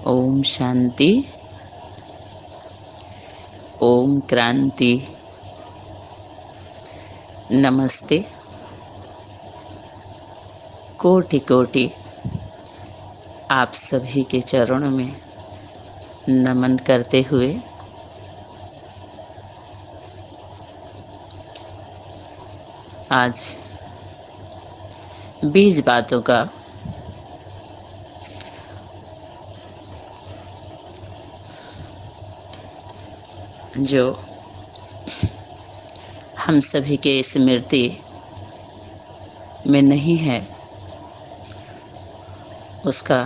ओम शांति, ओम क्रांति। नमस्ते। कोटि कोटि आप सभी के चरणों में नमन करते हुए आज 20 बातों का जो हम सभी के स्मृति में नहीं है, उसका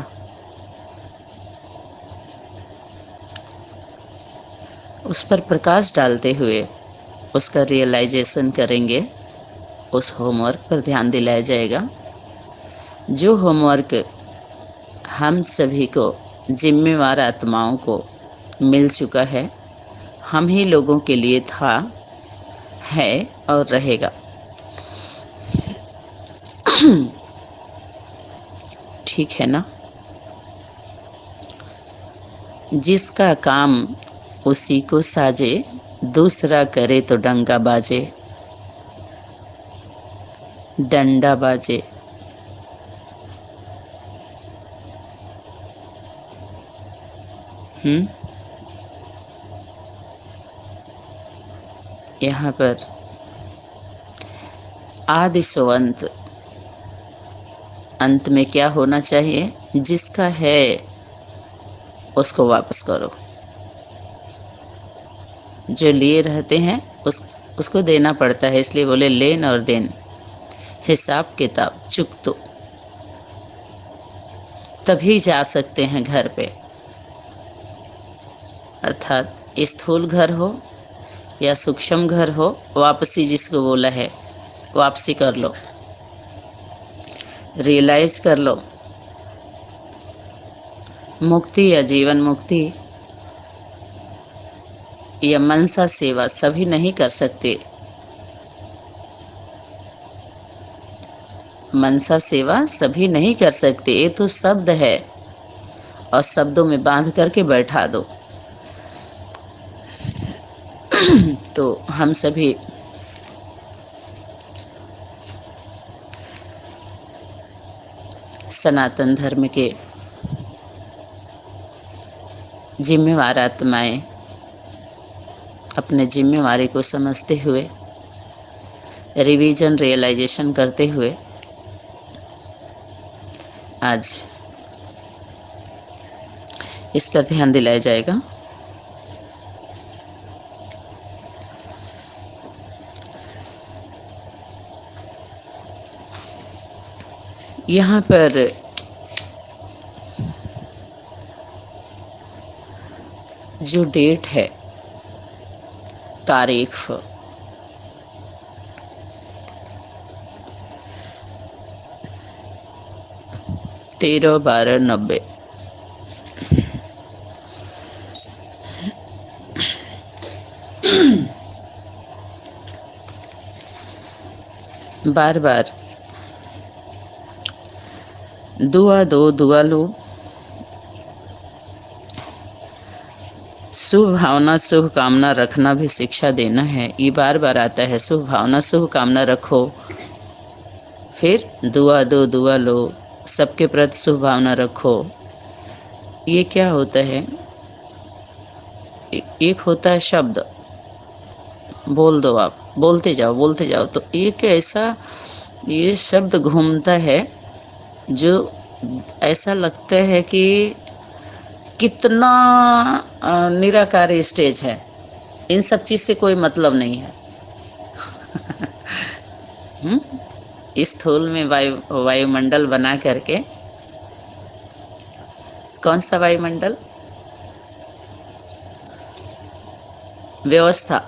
उस पर प्रकाश डालते हुए उसका रियलाइजेशन करेंगे। उस होमवर्क पर ध्यान दिलाया जाएगा, जो होमवर्क हम सभी को जिम्मेवार आत्माओं को मिल चुका है, हम ही लोगों के लिए था, है और रहेगा। ठीक है ना? जिसका काम उसी को साजे, दूसरा करे तो डंगा बाजे, डंडा बाजे। यहाँ पर आदि सो अंत, अंत में क्या होना चाहिए? जिसका है उसको वापस करो, जो लिए रहते हैं उसको देना पड़ता है। इसलिए बोले लेन और देन, हिसाब किताब चुकतो, तभी जा सकते हैं घर पे। अर्थात स्थूल घर हो या सूक्ष्म घर हो, वापसी जिसको बोला है, वापसी कर लो, रियलाइज कर लो। मुक्ति या जीवन मुक्ति या मनसा सेवा सभी नहीं कर सकते। मनसा सेवा सभी नहीं कर सकते, ये तो शब्द है और शब्दों में बांध करके बैठा दो। तो हम सभी सनातन धर्म के जिम्मेवार आत्माएं अपने जिम्मेवारी को समझते हुए, रिवीजन रियलाइजेशन करते हुए आज इस पर ध्यान दिलाया जाएगा। यहाँ पर जो डेट है, तारीख 13/12/90, बार बार दुआ दो, दुआ लो। शुभ भावना शुभ कामना रखना भी शिक्षा देना है। ये बार बार आता है, शुभ भावना शुभ कामना रखो, फिर दुआ दो, दुआ लो, सबके प्रति शुभ भावना रखो। ये क्या होता है? एक होता है शब्द, बोल दो, आप बोलते जाओ बोलते जाओ। तो एक ऐसा ये शब्द घूमता है जो ऐसा लगता है कि कितना निराकारी स्टेज है, इन सब चीज़ से कोई मतलब नहीं है। इस स्थूल में वायुमंडल बना करके, कौन सा वायुमंडल? व्यवस्था,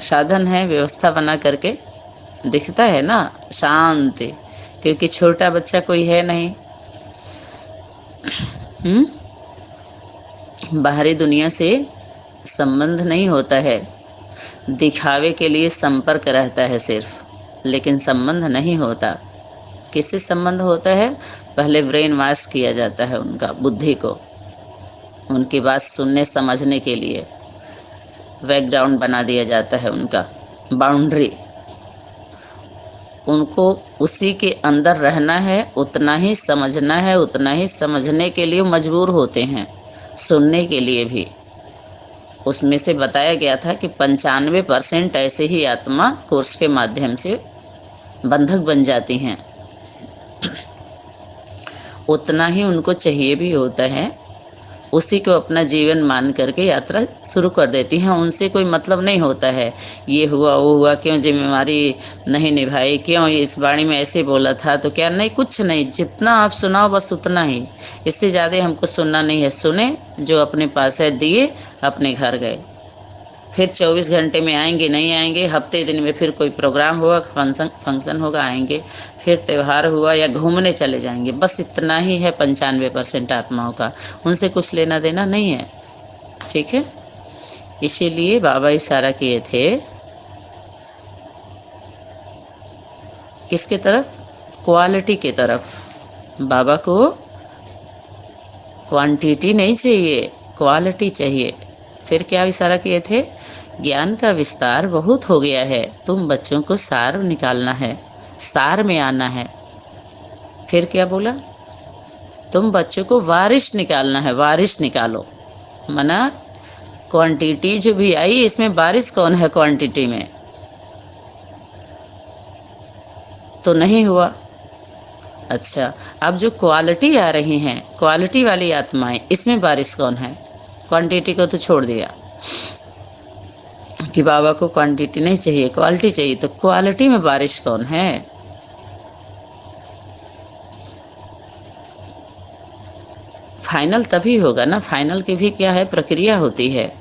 साधन है, व्यवस्था बना करके दिखता है ना, शांति, क्योंकि छोटा बच्चा कोई है नहीं। बाहरी दुनिया से संबंध नहीं होता है, दिखावे के लिए संपर्क रहता है सिर्फ, लेकिन संबंध नहीं होता। किससे संबंध होता है? पहले ब्रेन वॉश किया जाता है उनका बुद्धि को, उनकी बात सुनने समझने के लिए बैकग्राउंड बना दिया जाता है, उनका बाउंड्री। उनको उसी के अंदर रहना है, उतना ही समझना है, उतना ही समझने के लिए मजबूर होते हैं, सुनने के लिए भी। उसमें से बताया गया था कि 95% ऐसे ही आत्मा कोर्स के माध्यम से बंधक बन जाती हैं। उतना ही उनको चाहिए भी होता है, उसी को अपना जीवन मान करके यात्रा शुरू कर देती हैं। उनसे कोई मतलब नहीं होता है, ये हुआ वो हुआ, क्यों जिम्मेवारी नहीं निभाई, क्यों इस बाणी में ऐसे बोला था, तो क्या नहीं, कुछ नहीं। जितना आप सुनाओ बस उतना ही, इससे ज़्यादा हमको सुनना नहीं है। सुने, जो अपने पास है दिए, अपने घर गए। फिर 24 घंटे में आएंगे नहीं आएंगे, हफ्ते दिन में फिर कोई प्रोग्राम हुआ, फंक्शन होगा, आएंगे, फिर त्यौहार हुआ या घूमने चले जाएंगे। बस इतना ही है 95% आत्माओं का, उनसे कुछ लेना देना नहीं है। ठीक है, इसीलिए बाबा इशारा किए थे किसके तरफ? क्वालिटी के तरफ। बाबा को क्वांटिटी नहीं चाहिए, क्वालिटी चाहिए। फिर क्या इशारा किए थे? ज्ञान का विस्तार बहुत हो गया है, तुम बच्चों को सार निकालना है, सार में आना है। फिर क्या बोला? तुम बच्चों को वारिश निकालना है, वारिश निकालो। मना क्वांटिटी जो भी आई, इसमें वारिश कौन है क्वांटिटी में? तो नहीं हुआ। अच्छा, अब जो क्वालिटी आ रही हैं, क्वालिटी वाली आत्माएं, इसमें वारिश कौन है? क्वांटिटी को तो छोड़ दिया कि बाबा को क्वांटिटी नहीं चाहिए, क्वालिटी चाहिए, तो क्वालिटी में बारिश कौन है? फाइनल तभी होगा ना। फाइनल की भी क्या है? प्रक्रिया होती है,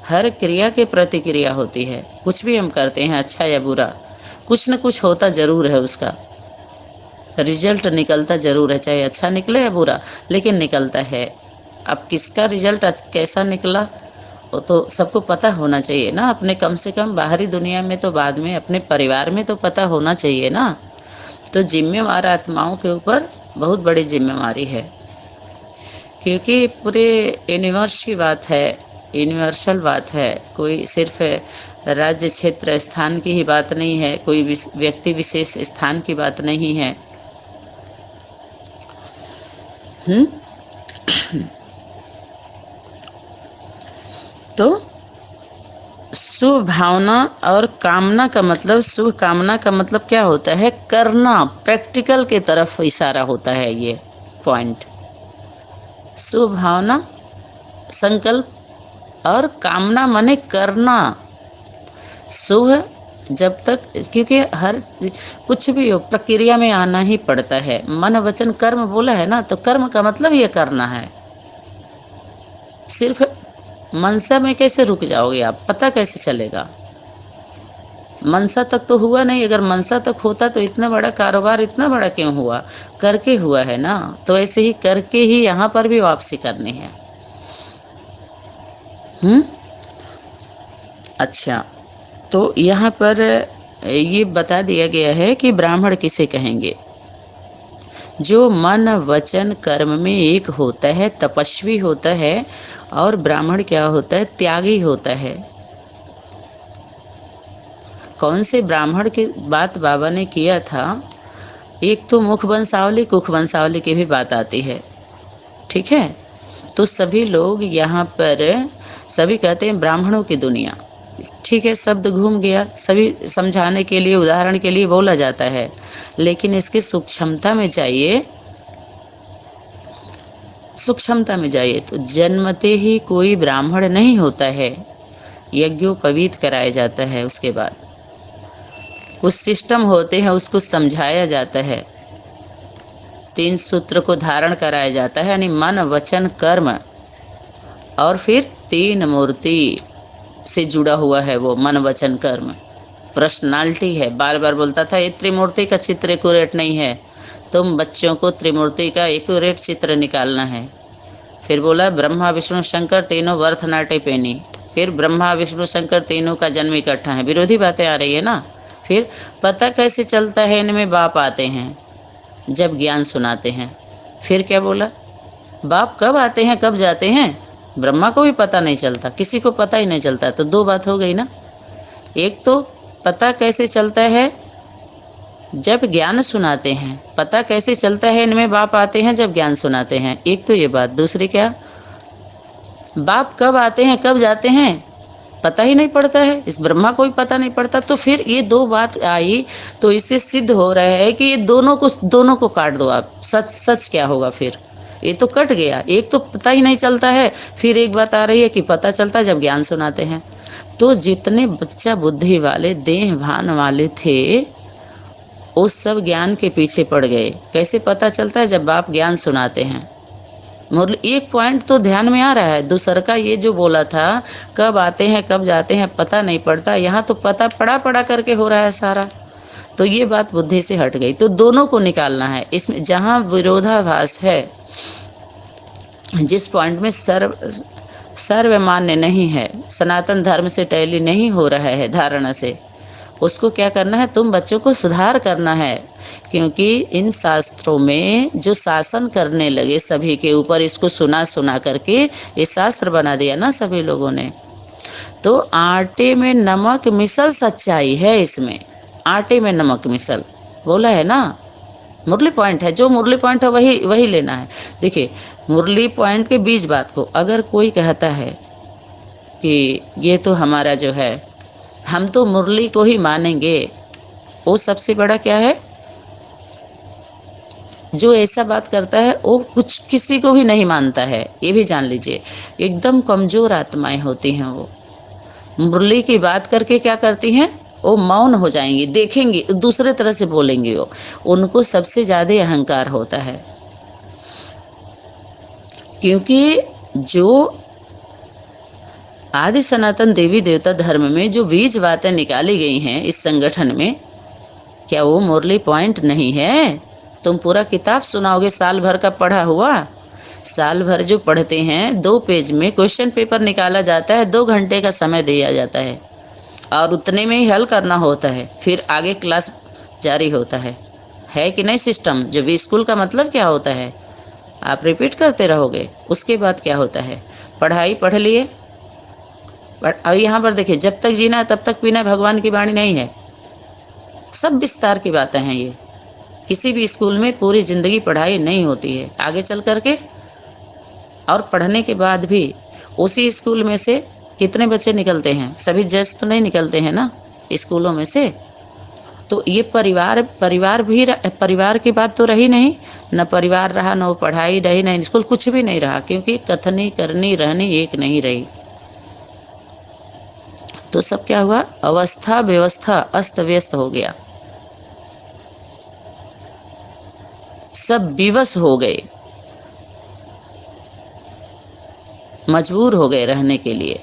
हर क्रिया के प्रतिक्रिया होती है। कुछ भी हम करते हैं, अच्छा या बुरा, कुछ न कुछ होता जरूर है, उसका रिजल्ट निकलता जरूर है, चाहे अच्छा निकले या बुरा, लेकिन निकलता है। अब किसका रिजल्ट कैसा निकला वो तो सबको पता होना चाहिए ना, अपने कम से कम बाहरी दुनिया में तो बाद में, अपने परिवार में तो पता होना चाहिए ना। तो जिम्मेवार आत्माओं के ऊपर बहुत बड़ी जिम्मेवारी है, क्योंकि पूरे यूनिवर्स की बात है, यूनिवर्सल बात है। कोई सिर्फ राज्य क्षेत्र स्थान की ही बात नहीं है, कोई व्यक्ति विशेष स्थान की बात नहीं है। तो शुभ भावना और कामना का मतलब, शुभ कामना का मतलब क्या होता है? करना, प्रैक्टिकल के तरफ इशारा होता है ये पॉइंट। शुभ भावना संकल्प और कामना माने करना। शुभ जब तक, क्योंकि हर कुछ भी हो प्रक्रिया में आना ही पड़ता है। मन वचन कर्म बोला है ना, तो कर्म का मतलब ये करना है। सिर्फ मनसा में कैसे रुक जाओगे आप? पता कैसे चलेगा? मनसा तक तो हुआ नहीं। अगर मनसा तक होता तो इतना बड़ा कारोबार इतना बड़ा क्यों हुआ? करके हुआ है ना। तो ऐसे ही करके ही यहाँ पर भी वापसी करनी है। अच्छा, तो यहाँ पर ये बता दिया गया है कि ब्राह्मण किसे कहेंगे? जो मन वचन कर्म में एक होता है, तपस्वी होता है। और ब्राह्मण क्या होता है? त्यागी होता है। कौन से ब्राह्मण की बात बाबा ने किया था? एक तो मुख वंशावली, कुख वंशावली की भी बात आती है। ठीक है, तो सभी लोग यहाँ पर सभी कहते हैं ब्राह्मणों की दुनिया। ठीक है, शब्द घूम गया, सभी समझाने के लिए, उदाहरण के लिए बोला जाता है, लेकिन इसकी सूक्ष्मता में जाइए, सूक्ष्मता में जाइए तो जन्मते ही कोई ब्राह्मण नहीं होता है। यज्ञोपवीत कराया जाता है, उसके बाद कुछ सिस्टम होते हैं, उसको समझाया जाता है, 3 सूत्र को धारण कराया जाता है, यानी मन वचन कर्म, और फिर 3 मूर्ति से जुड़ा हुआ है वो मन वचन कर्म। पर्सनालिटी है। बार बार बोलता था ये त्रिमूर्ति का चित्र एक्यूरेट नहीं है, तुम बच्चों को त्रिमूर्ति का एक्यूरेट चित्र निकालना है। फिर बोला ब्रह्मा विष्णु शंकर तीनों वर्थ नाटे पेनी। फिर ब्रह्मा विष्णु शंकर तीनों का जन्म इकट्ठा है। विरोधी बातें आ रही है ना। फिर पता कैसे चलता है इनमें बाप आते हैं जब ज्ञान सुनाते हैं। फिर क्या बोला, बाप कब आते हैं कब जाते हैं ब्रह्मा को भी पता नहीं चलता, किसी को पता ही नहीं चलता। तो दो बात हो गई ना, एक तो पता कैसे चलता है जब ज्ञान सुनाते हैं, पता कैसे चलता है इनमें बाप आते हैं जब ज्ञान सुनाते हैं, एक तो ये बात। दूसरी क्या, बाप कब आते हैं कब जाते हैं पता ही नहीं पड़ता है, इस ब्रह्मा को भी पता नहीं पड़ता। तो फिर ये दो बात आई, तो इससे सिद्ध हो रहा है कि ये दोनों को काट दो आप। सच सच क्या होगा फिर, ये तो कट गया। एक तो पता ही नहीं चलता है, फिर एक बात आ रही है कि पता चलता है जब ज्ञान सुनाते हैं। तो जितने बच्चा बुद्धि वाले देह भान वाले थे वो सब ज्ञान के पीछे पड़ गए। कैसे पता चलता है, जब बाप ज्ञान सुनाते हैं। मुरली एक पॉइंट तो ध्यान में आ रहा है, दूसर का ये जो बोला था कब आते हैं कब जाते हैं पता नहीं पड़ता, यहाँ तो पता पड़ा करके हो रहा है सारा। तो ये बात बुद्धि से हट गई। तो दोनों को निकालना है इसमें, जहाँ विरोधाभास है, जिस पॉइंट में सर्वमान्य नहीं है, सनातन धर्म से टैली नहीं हो रहा है धारणा से, उसको क्या करना है, तुम बच्चों को सुधार करना है। क्योंकि इन शास्त्रों में जो शासन करने लगे सभी के ऊपर, इसको सुना करके ये शास्त्र बना दिया ना सभी लोगों ने। तो आटे में नमक मिसल सच्चाई है इसमें, आटे में नमक मिसल बोला है ना। मुरली पॉइंट है, जो मुरली पॉइंट है वही लेना है। देखिए मुरली पॉइंट के बीच बात को अगर कोई कहता है कि ये तो हमारा जो है, हम तो मुरली को ही मानेंगे, वो सबसे बड़ा क्या है, जो ऐसा बात करता है वो कुछ किसी को भी नहीं मानता है, ये भी जान लीजिए। एकदम कमज़ोर आत्माएं होती हैं वो। मुरली की बात करके क्या करती हैं, वो मौन हो जाएंगी, देखेंगी दूसरे तरह से बोलेंगी। वो उनको सबसे ज़्यादा अहंकार होता है, क्योंकि जो आदि सनातन देवी देवता धर्म में जो बीज बातें निकाली गई हैं इस संगठन में, क्या वो मुरली पॉइंट नहीं है? तुम पूरा किताब सुनाओगे साल भर का पढ़ा हुआ, साल भर जो पढ़ते हैं 2 पेज में क्वेश्चन पेपर निकाला जाता है, 2 घंटे का समय दिया जाता है और उतने में ही हल करना होता है, फिर आगे क्लास जारी होता है कि नहीं सिस्टम। जो भी स्कूल का मतलब क्या होता है, आप रिपीट करते रहोगे, उसके बाद क्या होता है, पढ़ाई पढ़ लिए। अब यहाँ पर देखिए, जब तक जीना तब तक पीना भगवान की वाणी नहीं है, सब विस्तार की बातें हैं ये। किसी भी स्कूल में पूरी ज़िंदगी पढ़ाई नहीं होती है आगे चल करके, और पढ़ने के बाद भी उसी स्कूल में से कितने बच्चे निकलते हैं, सभी जज तो नहीं निकलते हैं ना स्कूलों में से। तो ये परिवार की बात तो रही नहीं, न परिवार रहा, न पढ़ाई रही, न स्कूल, कुछ भी नहीं रहा, क्योंकि कथनी करनी रहनी एक नहीं रही। तो सब क्या हुआ, अवस्था व्यवस्था अस्त व्यस्त हो गया, सब विवश हो गए, मजबूर हो गए रहने के लिए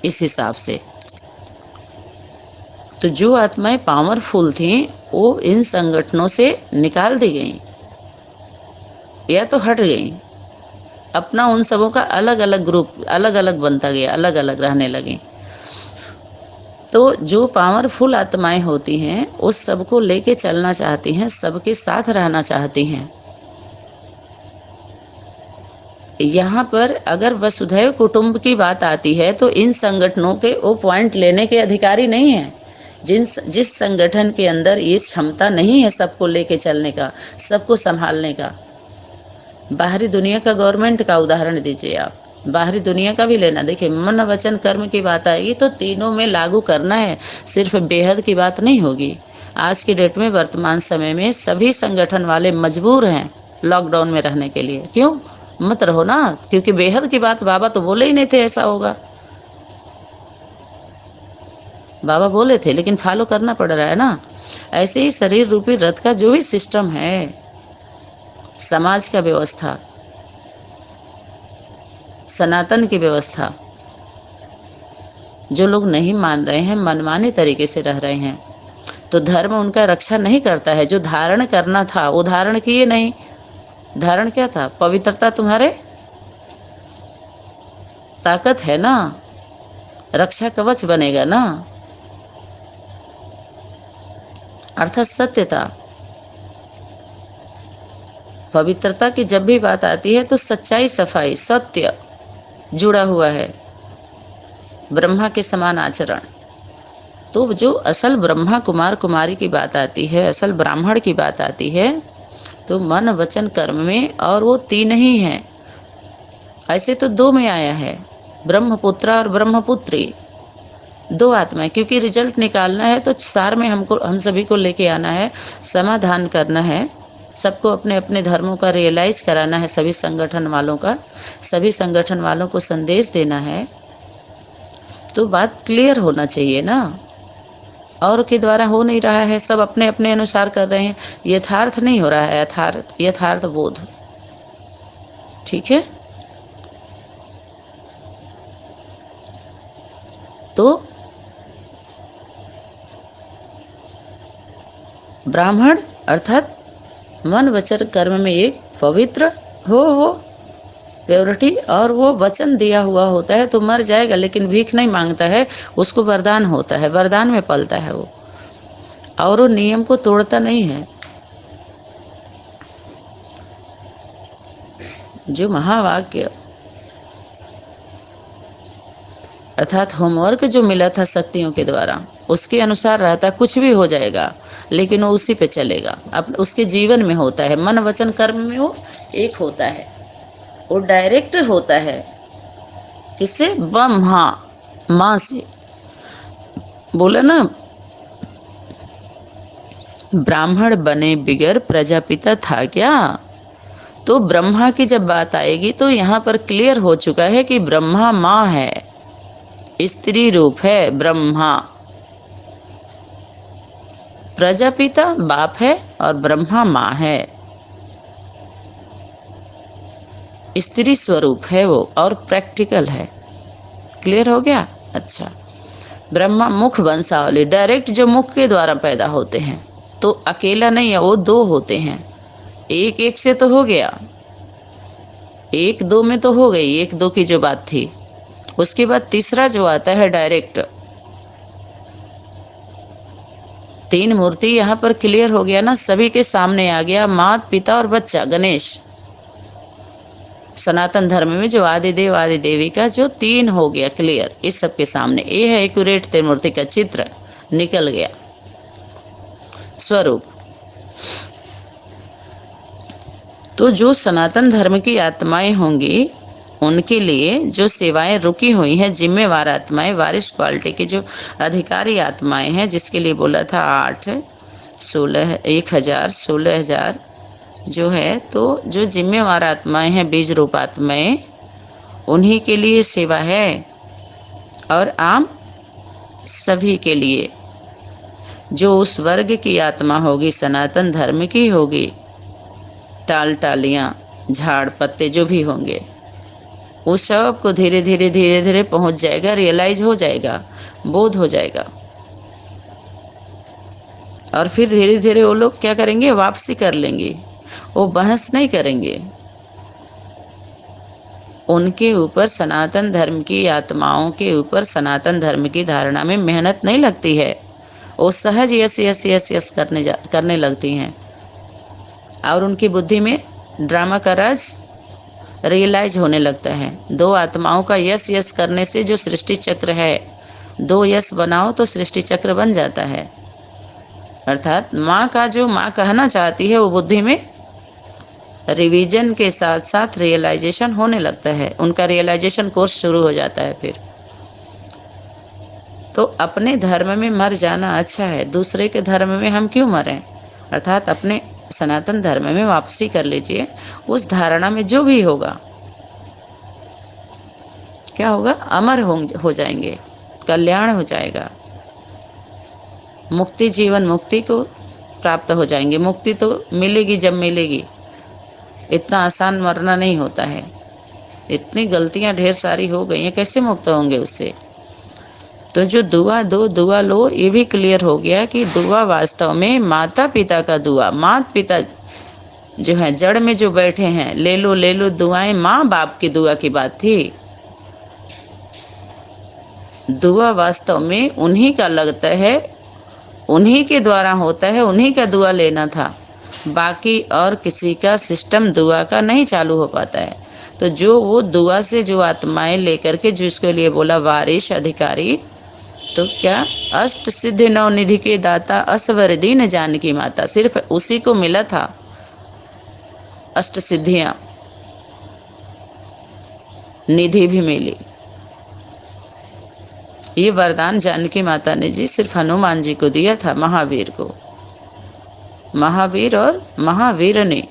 इस हिसाब से। तो जो आत्माएं पावरफुल थीं वो इन संगठनों से निकाल दी गई या तो हट गई, अपना उन सबों का अलग अलग ग्रुप अलग अलग बनता गया, अलग अलग रहने लगे। तो जो पावरफुल आत्माएं होती हैं उस सबको लेके चलना चाहती हैं, सबके साथ रहना चाहती हैं। यहाँ पर अगर वसुधैव कुटुंब की बात आती है तो इन संगठनों के वो पॉइंट लेने के अधिकारी नहीं हैं। जिस संगठन के अंदर ये क्षमता नहीं है सबको लेके चलने का, सबको संभालने का। बाहरी दुनिया का, गवर्नमेंट का उदाहरण दीजिए आप, बाहरी दुनिया का भी लेना। देखिए मन वचन कर्म की बात आएगी तो तीनों में लागू करना है, सिर्फ बेहद की बात नहीं होगी। आज की डेट में वर्तमान समय में सभी संगठन वाले मजबूर हैं लॉकडाउन में रहने के लिए। क्यों? मत रहो ना, क्योंकि बेहद की बात बाबा तो बोले ही नहीं थे ऐसा होगा। बाबा बोले थे लेकिन फॉलो करना पड़ रहा है ना। ऐसे ही शरीर रूपी रथ का जो भी सिस्टम है, समाज का व्यवस्था, सनातन की व्यवस्था, जो लोग नहीं मान रहे हैं, मनमाने तरीके से रह रहे हैं, तो धर्म उनका रक्षा नहीं करता है। जो धारण करना था वो धारण किए नहीं। धारण क्या था? पवित्रता तुम्हारे ताकत है ना, रक्षा कवच बनेगा ना। अर्थात सत्यता। पवित्रता की जब भी बात आती है तो सच्चाई, सफाई, सत्य जुड़ा हुआ है, ब्रह्मा के समान आचरण। तो जो असल ब्रह्मा कुमार कुमारी की बात आती है, असल ब्राह्मण की बात आती है, तो मन वचन कर्म में, और वो तीन ही हैं। ऐसे तो दो में आया है, ब्रह्मपुत्र और ब्रह्मपुत्री, दो आत्माएं। क्योंकि रिजल्ट निकालना है तो सार में हम सभी को लेके आना है, समाधान करना है, सबको अपने अपने धर्मों का रियलाइज कराना है, सभी संगठन वालों को संदेश देना है। तो बात क्लियर होना चाहिए ना, और के द्वारा हो नहीं रहा है, सब अपने अपने अनुसार कर रहे हैं, यथार्थ नहीं हो रहा है, यथार्थ बोध। ठीक है, तो ब्राह्मण अर्थात मन वचन कर्म में एक पवित्र हो प्योरिटी, और वो वचन दिया हुआ होता है तो मर जाएगा, लेकिन भीख नहीं मांगता है, उसको वरदान होता है, वरदान में पलता है वो, और वो नियम को तोड़ता नहीं है। जो महावाक्य अर्थात होमवर्क जो मिला था शक्तियों के द्वारा, उसके अनुसार रहता, कुछ भी हो जाएगा, लेकिन वो उसी पे चलेगा, अब उसके जीवन में होता है, मन वचन कर्म में वो एक होता है, वो डायरेक्ट होता है। किससे? ब्रह्मा माँ से। बोला ना, ब्राह्मण बने बिगर प्रजापिता था क्या? तो ब्रह्मा की जब बात आएगी तो यहाँ पर क्लियर हो चुका है कि ब्रह्मा माँ है, स्त्री रूप है ब्रह्मा, प्रजापिता बाप है और ब्रह्मा माँ है, स्त्री स्वरूप है वो, और प्रैक्टिकल है। क्लियर हो गया? अच्छा, ब्रह्मा मुख वंशावली, डायरेक्ट जो मुख के द्वारा पैदा होते हैं, तो अकेला नहीं है वो, दो होते हैं, एक एक से तो हो गया, एक दो में तो हो गई, एक दो की जो बात थी। उसके बाद तीसरा जो आता है डायरेक्ट, तीन मूर्ति यहाँ पर क्लियर हो गया ना, सभी के सामने आ गया, माता पिता और बच्चा गणेश। सनातन धर्म में जो आदिदेव आदि देवी का जो तीन हो गया क्लियर, इस सब के सामने ये है एक्यूरेट त्रिमूर्ति का चित्र निकल गया स्वरूप। तो जो सनातन धर्म की आत्माएं होंगी उनके लिए जो सेवाएं रुकी हुई हैं, जिम्मेवार आत्माएं, वारिस क्वालिटी की जो अधिकारी आत्माएं हैं, जिसके लिए बोला था 8, 16, 1000, 16,000 जो है, तो जो जिम्मेवार आत्माएं हैं, बीज रूप आत्माएं, उन्हीं के लिए सेवा है, और आम सभी के लिए। जो उस वर्ग की आत्मा होगी, सनातन धर्म की होगी, टाल टालियाँ झाड़ पत्ते जो भी होंगे, उस सब को धीरे धीरे पहुंच जाएगा, रियलाइज हो जाएगा, बोध हो जाएगा, और फिर धीरे धीरे वो लोग क्या करेंगे? वापसी कर लेंगे, वो बहस नहीं करेंगे। उनके ऊपर सनातन धर्म की आत्माओं के ऊपर सनातन धर्म की धारणा में मेहनत नहीं लगती है, वो सहज यस यस यस यस करने लगती हैं, और उनकी बुद्धि में ड्रामा का राज रियलाइज होने लगता है। दो आत्माओं का यस यस करने से जो सृष्टि चक्र है, दो यस बनाओ तो सृष्टि चक्र बन जाता है। अर्थात माँ का जो माँ कहना चाहती है वो बुद्धि में रिवीजन के साथ साथ रियलाइजेशन होने लगता है, उनका रियलाइजेशन कोर्स शुरू हो जाता है। फिर तो अपने धर्म में मर जाना अच्छा है, दूसरे के धर्म में हम क्यों मरें? अर्थात अपने सनातन धर्म में वापसी कर लीजिए, उस धारणा में जो भी होगा क्या होगा? अमर हो जाएंगे, कल्याण हो जाएगा, मुक्ति, जीवन मुक्ति को प्राप्त हो जाएंगे। मुक्ति तो मिलेगी जब मिलेगी, इतना आसान मरना नहीं होता है, इतनी गलतियां ढेर सारी हो गई हैं, कैसे मुक्त होंगे उससे? तो जो दुआ दो दुआ लो, ये भी क्लियर हो गया कि दुआ वास्तव में माता पिता का दुआ, माता पिता जो है जड़ में जो बैठे हैं, ले लो दुआएं, माँ बाप की दुआ की बात थी। दुआ वास्तव में उन्हीं का लगता है उन्हीं के द्वारा होता है, उन्हीं का दुआ लेना था, बाकी और किसी का सिस्टम दुआ का नहीं चालू हो पाता है। तो जो वो दुआ से जो आत्माएं लेकर के जिसके लिए बोला वारिश अधिकारी, तो क्या अष्ट सिद्धि नवनिधि के दाता असवर दीन जानकी माता, सिर्फ उसी को मिला था अष्ट सिद्धियां, निधि भी मिली। ये वरदान जानकी माता ने जी सिर्फ हनुमान जी को दिया था, महावीर को। महावीर और महावीर ने,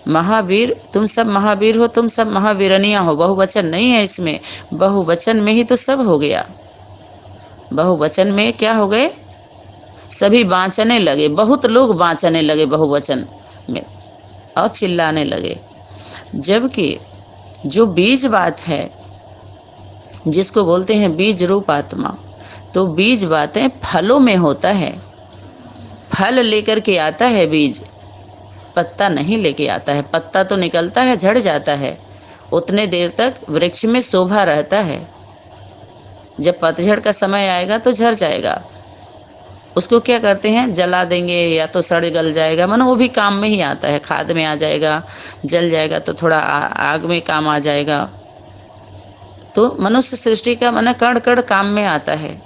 महावीर तुम सब महावीर हो, तुम सब महावीरनियां हो, बहुवचन नहीं है इसमें, बहुवचन में ही तो सब हो गया। बहुवचन में क्या हो गए, सभी बाँचने लगे, बहुत लोग बाँचने लगे बहुवचन में और चिल्लाने लगे। जबकि जो बीज बात है, जिसको बोलते हैं बीज रूप आत्मा, तो बीज बातें फलों में होता है, फल लेकर के आता है बीज, पत्ता नहीं लेके आता है। पत्ता तो निकलता है, झड़ जाता है, उतने देर तक वृक्ष में शोभा रहता है, जब पतझड़ का समय आएगा तो झड़ जाएगा। उसको क्या करते हैं, जला देंगे या तो सड़ गल जाएगा, मानो वो भी काम में ही आता है, खाद में आ जाएगा, जल जाएगा तो थोड़ा आग में काम आ जाएगा। तो मनुष्य सृष्टि का मन कण कण काम में आता है,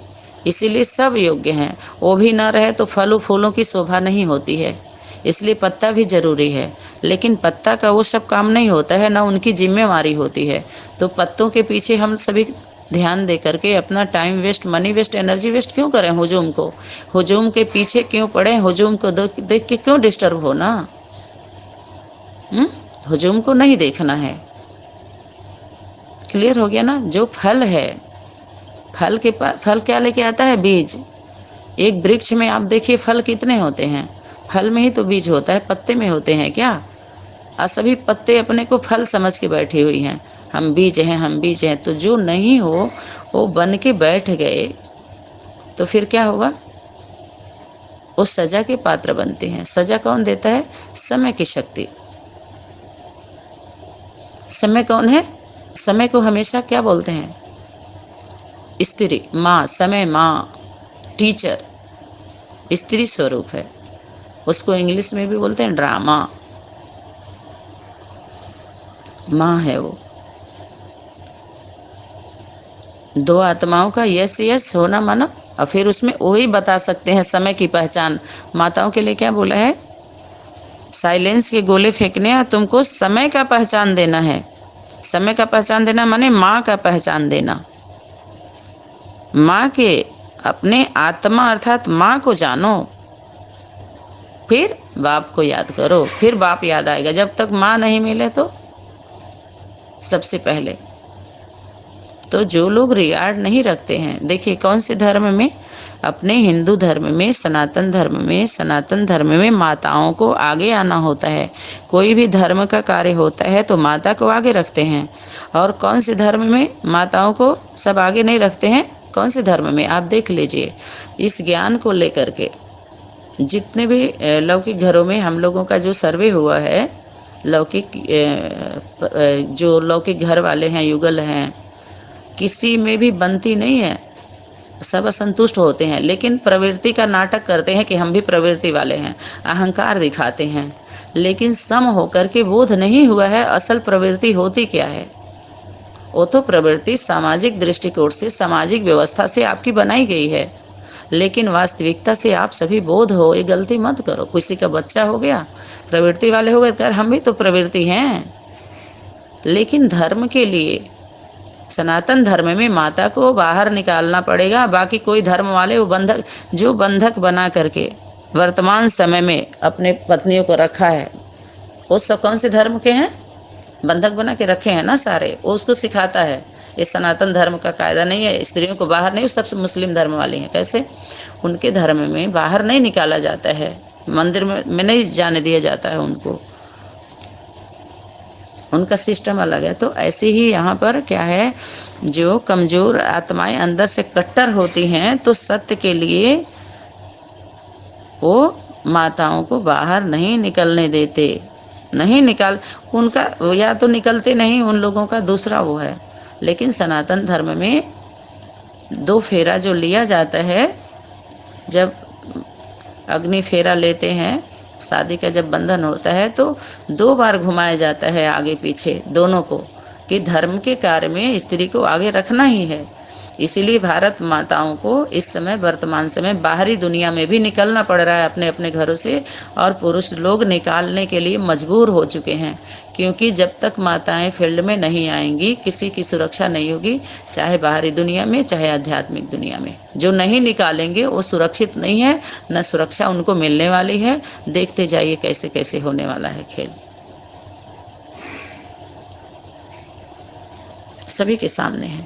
इसीलिए सब योग्य हैं। वो भी ना रहे तो फलों फूलों की शोभा नहीं होती है, इसलिए पत्ता भी जरूरी है। लेकिन पत्ता का वो सब काम नहीं होता है, ना उनकी जिम्मेवारी होती है। तो पत्तों के पीछे हम सभी ध्यान दे करके अपना time waste, money waste, energy waste क्यों करें? हुजूम को, हुजूम के पीछे क्यों पड़े? हुजूम को देख के क्यों डिस्टर्ब होना? हुजूम को नहीं देखना है। क्लियर हो गया ना? जो फल है, फल के फल क्या लेके आता है? बीज। एक वृक्ष में आप देखिए फल कितने होते हैं, फल में ही तो बीज होता है, पत्ते में होते हैं क्या? और सभी पत्ते अपने को फल समझ के बैठी हुई हैं, हम बीज हैं, हम बीज हैं। तो जो नहीं हो वो बन के बैठ गए तो फिर क्या होगा? वो सजा के पात्र बनते हैं। सजा कौन देता है? समय की शक्ति। समय कौन है? समय को हमेशा क्या बोलते हैं? स्त्री, माँ, समय माँ, टीचर, स्त्री स्वरूप है। उसको इंग्लिश में भी बोलते हैं ड्रामा, माँ है वो। दो आत्माओं का यस यस होना माना, और फिर उसमें वही बता सकते हैं समय की पहचान। माताओं के लिए क्या बोला है? साइलेंस के गोले फेंकने और तुमको समय का पहचान देना है। समय का पहचान देना माने माँ का पहचान देना। माँ के अपने आत्मा अर्थात माँ को जानो, फिर बाप को याद करो, फिर बाप याद आएगा। जब तक माँ नहीं मिले तो सबसे पहले तो जो लोग रिगार्ड नहीं रखते हैं, देखिए कौन से धर्म में, अपने हिंदू धर्म में, सनातन धर्म में माताओं को आगे आना होता है। कोई भी धर्म का कार्य होता है तो माता को आगे रखते हैं। और कौन से धर्म में माताओं को सब आगे नहीं रखते हैं? कौन से धर्म में? आप देख लीजिए। इस ज्ञान को लेकर के जितने भी लौकिक घरों में हम लोगों का जो सर्वे हुआ है, लौकिक जो लौकिक घर वाले हैं, युगल हैं, किसी में भी बनती नहीं है, सब असंतुष्ट होते हैं। लेकिन प्रवृत्ति का नाटक करते हैं कि हम भी प्रवृत्ति वाले हैं, अहंकार दिखाते हैं। लेकिन सम होकर के बोध नहीं हुआ है असल प्रवृत्ति होती क्या है। वो तो प्रवृत्ति सामाजिक दृष्टिकोण से, सामाजिक व्यवस्था से आपकी बनाई गई है, लेकिन वास्तविकता से आप सभी बोध हो। ये गलती मत करो। किसी का बच्चा हो गया, प्रवृत्ति वाले हो गए, कर हम भी तो प्रवृत्ति हैं। लेकिन धर्म के लिए, सनातन धर्म में माता को बाहर निकालना पड़ेगा। बाकी कोई धर्म वाले वो बंधक, जो बंधक बना करके वर्तमान समय में अपने पत्नियों को रखा है, वो सब कौन से धर्म के हैं? बंधक बना के रखे हैं ना सारे। वो उसको सिखाता है। ये सनातन धर्म का कायदा नहीं है, स्त्रियों को बाहर नहीं। सबसे मुस्लिम धर्म वाली हैं। कैसे? उनके धर्म में बाहर नहीं निकाला जाता है, मंदिर में नहीं जाने दिया जाता है उनको, उनका सिस्टम अलग है। तो ऐसे ही यहाँ पर क्या है, जो कमज़ोर आत्माएं अंदर से कट्टर होती हैं तो सत्य के लिए वो माताओं को बाहर नहीं निकलने देते, नहीं निकाल उनका, या तो निकलते नहीं, उन लोगों का दूसरा वो है। लेकिन सनातन धर्म में 2 फेरा जो लिया जाता है जब अग्नि फेरा लेते हैं, शादी का जब बंधन होता है तो 2 बार घुमाया जाता है आगे पीछे दोनों को, कि धर्म के कार्य में स्त्री को आगे रखना ही है। इसीलिए भारत माताओं को इस समय वर्तमान समय बाहरी दुनिया में भी निकलना पड़ रहा है अपने अपने घरों से, और पुरुष लोग निकालने के लिए मजबूर हो चुके हैं, क्योंकि जब तक माताएं फील्ड में नहीं आएंगी किसी की सुरक्षा नहीं होगी, चाहे बाहरी दुनिया में चाहे आध्यात्मिक दुनिया में। जो नहीं निकालेंगे वो सुरक्षित नहीं है, न सुरक्षा उनको मिलने वाली है। देखते जाइए कैसे कैसे होने वाला है खेल। सभी के सामने है।